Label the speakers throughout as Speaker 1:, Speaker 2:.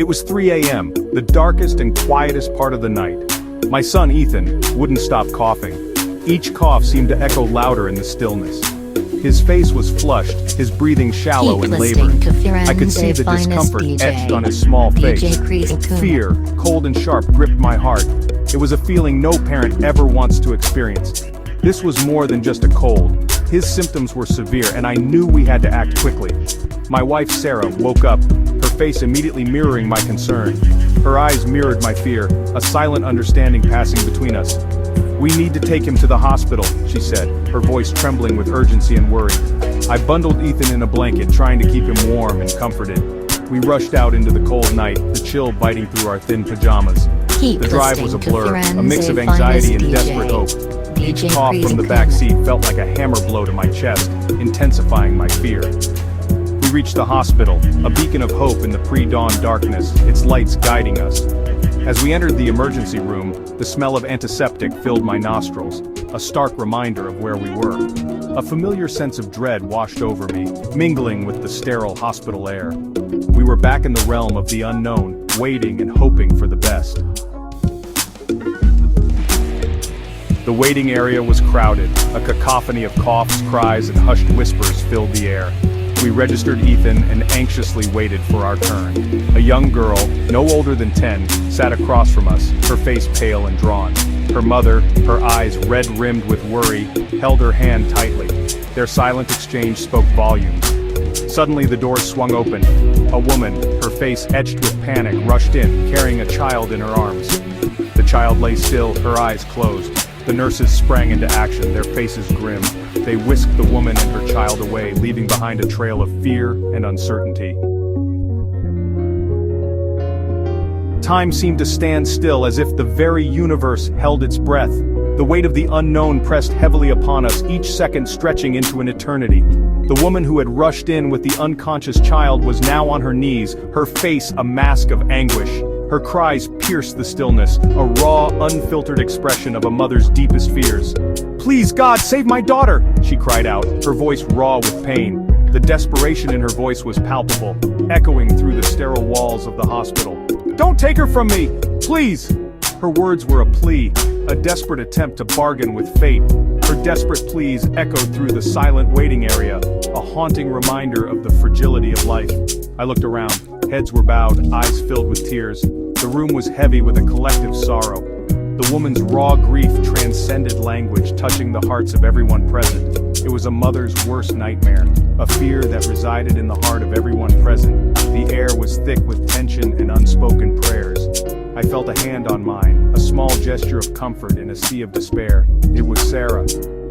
Speaker 1: It was 3 a.m., the darkest and quietest part of the night. My son Ethan wouldn't stop coughing. Each cough seemed to echo louder in the stillness. His face was flushed, his breathing shallow and labored. I could see the discomfort etched on his small face. Fear, cold and sharp, gripped my heart. It was a feeling no parent ever wants to experience. This was more than just a cold. His symptoms were severe, and I knew we had to act quickly. My wife Sarah woke up, her face immediately mirroring my concern. Her eyes mirrored my fear, a silent understanding passing between us. "We need to take him to the hospital," she said, her voice trembling with urgency and worry. I bundled Ethan in a blanket, trying to keep him warm and comforted. We rushed out into the cold night, the chill biting through our thin pajamas. The drive was a blur, a mix of anxiety and desperate hope. Each cough from the back seat felt like a hammer blow to my chest, intensifying my fear. We reached the hospital, a beacon of hope in the pre-dawn darkness, its lights guiding us. As we entered the emergency room, the smell of antiseptic filled my nostrils, a stark reminder of where we were. A familiar sense of dread washed over me, mingling with the sterile hospital air. We were back in the realm of the unknown, waiting and hoping for the best. The waiting area was crowded, a cacophony of coughs, cries, and hushed whispers filled the air. We registered Ethan and anxiously waited for our turn. A young girl, no older than 10, sat across from us, her face pale and drawn. Her mother, her eyes red-rimmed with worry, held her hand tightly. Their silent exchange spoke volumes. Suddenly the doors swung open. A woman, her face etched with panic, rushed in, carrying a child in her arms. The child lay still, her eyes closed. The nurses sprang into action, their faces grim. They whisked the woman and her child away, leaving behind a trail of fear and uncertainty. Time seemed to stand still, as if the very universe held its breath. The weight of the unknown pressed heavily upon us, each second stretching into an eternity. The woman who had rushed in with the unconscious child was now on her knees, her face a mask of anguish. Her cries pierced the stillness, a raw, unfiltered expression of a mother's deepest fears. "Please, God, save my daughter!" she cried out, her voice raw with pain. The desperation in her voice was palpable, echoing through the sterile walls of the hospital. "Don't take her from me! Please!" Her words were a plea, a desperate attempt to bargain with fate. Her desperate pleas echoed through the silent waiting area, a haunting reminder of the fragility of life. I looked around. Heads were bowed, eyes filled with tears. The room was heavy with a collective sorrow. The woman's raw grief transcended language, touching the hearts of everyone present. It was a mother's worst nightmare, a fear that resided in the heart of everyone present. The air was thick with tension and unspoken prayers. I felt a hand on mine, a small gesture of comfort in a sea of despair. It was Sarah.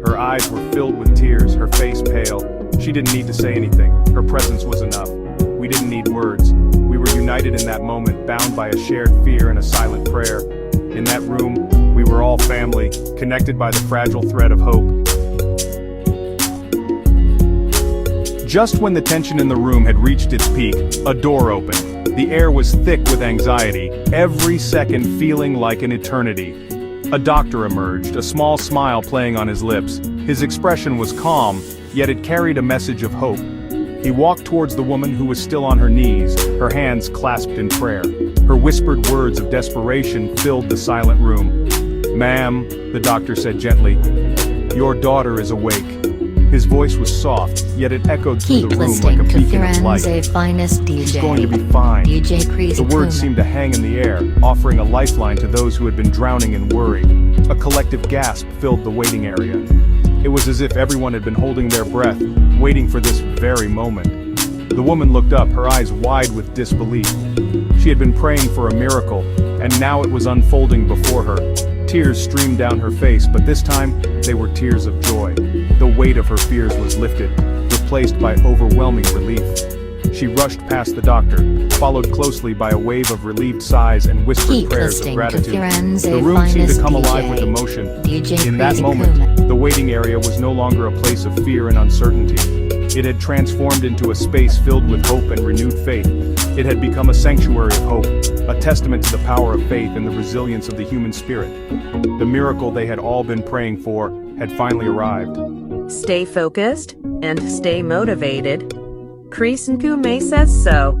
Speaker 1: Her eyes were filled with tears, her face pale. She didn't need to say anything. Her presence was enough. We didn't need words. We were united in that moment, bound by a shared fear and a silent prayer. In that room, we were all family, connected by the fragile thread of hope. Just when the tension in the room had reached its peak, a door opened. The air was thick with anxiety, every second feeling like an eternity. A doctor emerged, a small smile playing on his lips. His expression was calm, yet it carried a message of hope. He walked towards the woman who was still on her knees, her hands clasped in prayer. Her whispered words of desperation filled the silent room. "Ma'am," the doctor said gently, "your daughter is awake." His voice was soft, yet it echoed through the room like a beacon of light. "She's going to be fine." The words seemed to hang in the air, offering a lifeline to those who had been drowning in worry. A collective gasp filled the waiting area. It was as if everyone had been holding their breath, waiting for this very moment. The woman looked up, her eyes wide with disbelief. She had been praying for a miracle, and now it was unfolding before her. Tears streamed down her face, but this time, they were tears of joy. The weight of her fears was lifted, replaced by overwhelming relief. She rushed past the doctor, followed closely by a wave of relieved sighs and whispered prayers of gratitude. The room seemed to come alive with emotion. In that moment, the waiting area was no longer a place of fear and uncertainty. It had transformed into a space filled with hope and renewed faith. It had become a sanctuary of hope, a testament to the power of faith and the resilience of the human spirit. The miracle they had all been praying for had finally arrived.
Speaker 2: Stay focused and stay motivated. Chris Nkume says so.